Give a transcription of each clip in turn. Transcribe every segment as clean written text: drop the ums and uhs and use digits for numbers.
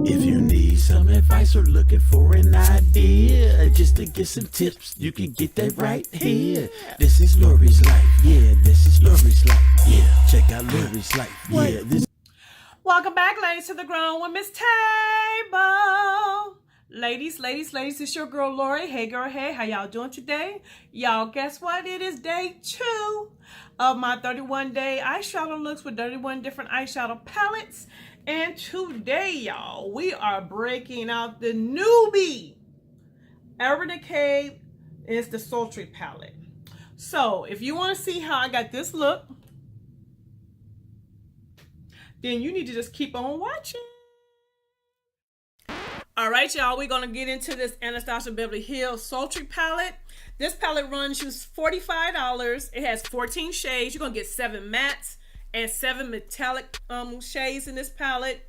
If you need some advice or looking for an idea, just to get some tips, you can get that right here. This is Lori's life, yeah, this is Lori's life, yeah. Check out Lori's life, yeah. Welcome back, ladies, to the Grown Women's Table. Ladies, it's your girl Lori. Hey girl, hey, how y'all doing today? Y'all, guess what? It is day 2 of my 31-day eyeshadow looks with 31 different eyeshadow palettes. And today, y'all, we are breaking out the newbie Urban Decay is the Sultry palette. So if you want to see how I got this look, then you need to just keep on watching. All right, y'all, we're going to get into this Anastasia Beverly Hills Sultry palette. This palette runs you $45. It has 14 shades. You're going to get 7 mattes and 7 metallic shades in this palette.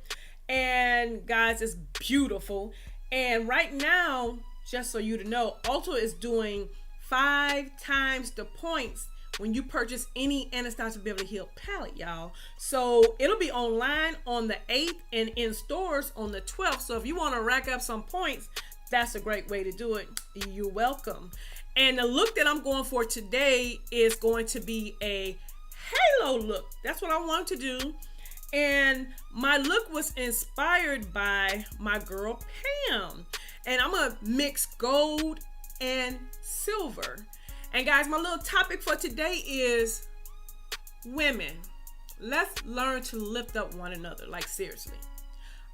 And guys, it's beautiful. And right now, just so you to know, Ulta is doing 5 times the points when you purchase any Anastasia Beverly Hills palette, y'all. So it'll be online on the 8th and in stores on the 12th. So if you want to rack up some points, that's a great way to do it. You're welcome. And the look that I'm going for today is going to be a halo look. That's what I want to do. And my look was inspired by my girl Pam. And I'm gonna mix gold and silver. And guys, my little topic for today is women. Let's learn to lift up one another. Like, seriously.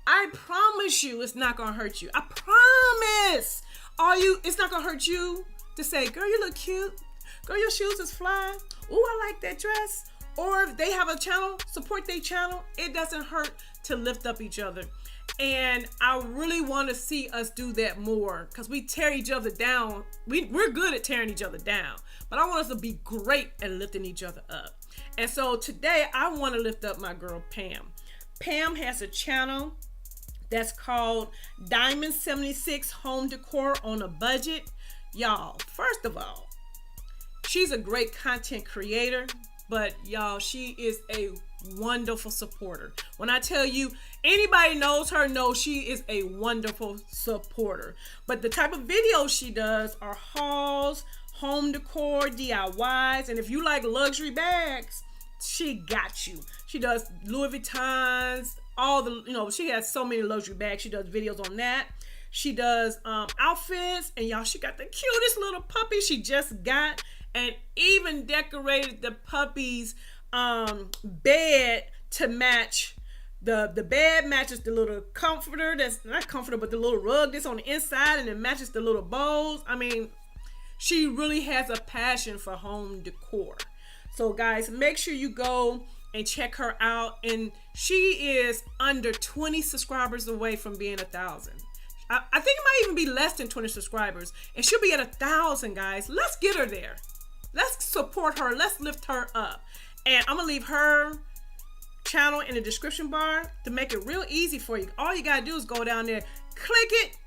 I promise you it's not going to hurt you. I promise. It's not going to hurt you to say, girl, you look cute. Girl, your shoes is fly. Ooh, I like that dress. Or if they have a channel, support their channel. It doesn't hurt to lift up each other. And I really want to see us do that more because we tear each other down. We're good at tearing each other down, but I want us to be great at lifting each other up. And so today I want to lift up my girl Pam. Pam has a channel that's called Diamond 76 Home Decor on a Budget. Y'all, first of all, she's a great content creator, but y'all, she is a wonderful supporter. When I tell you, anybody knows her knows she is a wonderful supporter. But the type of videos she does are hauls, home decor, DIYs, and if you like luxury bags, she got you. She does Louis Vuittons, she has so many luxury bags. She does videos on that. She does outfits, and y'all, she got the cutest little puppy she just got, and even decorated the puppy's bed to match. The bed matches the little comforter, that's not comforter, but the little rug that's on the inside, and it matches the little bowls. I mean, she really has a passion for home decor. So guys, make sure you go and check her out. And she is under 20 subscribers away from being 1,000. I think it might even be less than 20 subscribers, and she'll be at 1,000, guys. Let's get her there. Let's support her. Let's lift her up. And I'm going to leave her channel in the description bar to make it real easy for you. All you got to do is go down there, click it,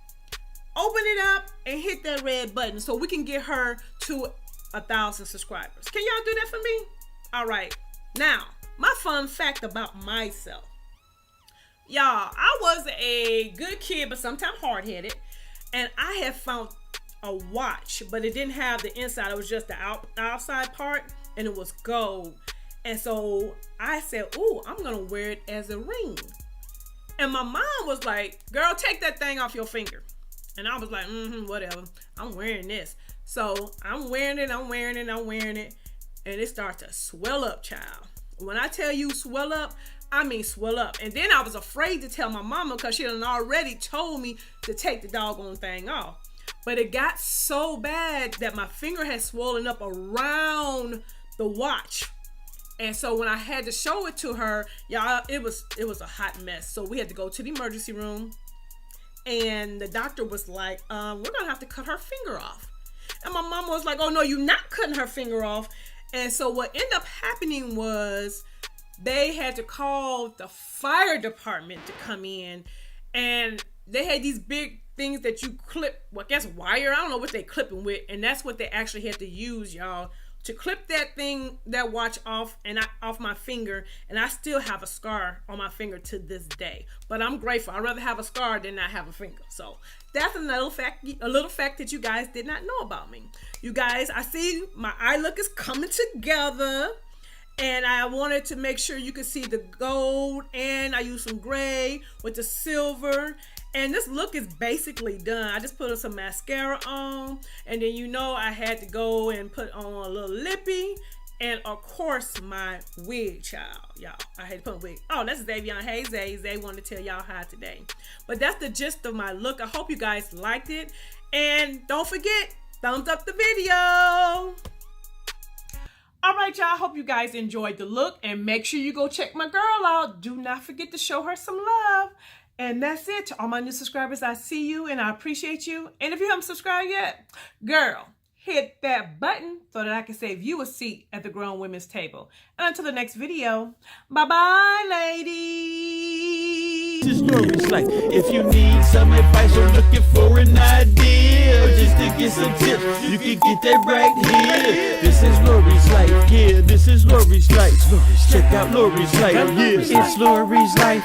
open it up, and hit that red button so we can get her to 1,000 subscribers. Can y'all do that for me? All right. Now, my fun fact about myself. Y'all, I was a good kid, but sometimes hard-headed. And I have found a watch, but it didn't have the inside. It was just the outside part, and it was gold. And so I said, ooh, I'm going to wear it as a ring. And my mom was like, girl, take that thing off your finger. And I was like, whatever. I'm wearing this. So I'm wearing it. And it starts to swell up, child. When I tell you swell up, I mean swell up. And then I was afraid to tell my mama because she had already told me to take the doggone thing off. But it got so bad that my finger had swollen up around the watch. And so when I had to show it to her, y'all, it was a hot mess. So we had to go to the emergency room. And the doctor was like, we're going to have to cut her finger off. And my mama was like, oh, no, you're not cutting her finger off. And so what ended up happening was they had to call the fire department to come in. And they had these big things that you clip, well, I guess wire. I don't know what they clipping with. And that's what they actually had to use, y'all, to clip that watch off off my finger, and I still have a scar on my finger to this day. But I'm grateful. I'd rather have a scar than not have a finger. So that's a little fact that you guys did not know about me. You guys, I see my eye look is coming together, and I wanted to make sure you could see the gold, and I used some gray with the silver. And this look is basically done. I just put some mascara on, and then I had to go and put on a little lippy, and of course my wig, child. Y'all, I had to put a wig. Oh, that's Zavion. Hey, Zay wanted to tell y'all hi today. But that's the gist of my look. I hope you guys liked it, and don't forget, thumbs up the video. All right, y'all. I hope you guys enjoyed the look, and make sure you go check my girl out. Do not forget to show her some love. And that's it. To all my new subscribers, I see you and I appreciate you. And if you haven't subscribed yet, girl, hit that button so that I can save you a seat at the grown women's table. And until the next video, bye-bye, ladies. This is Lori's life. If you need some advice or looking for an idea, or just to get some tips, you can get that right here. This is Lori's life. Yeah, this is Lori's life. Check out Lori's life. Yeah, it's Lori's life.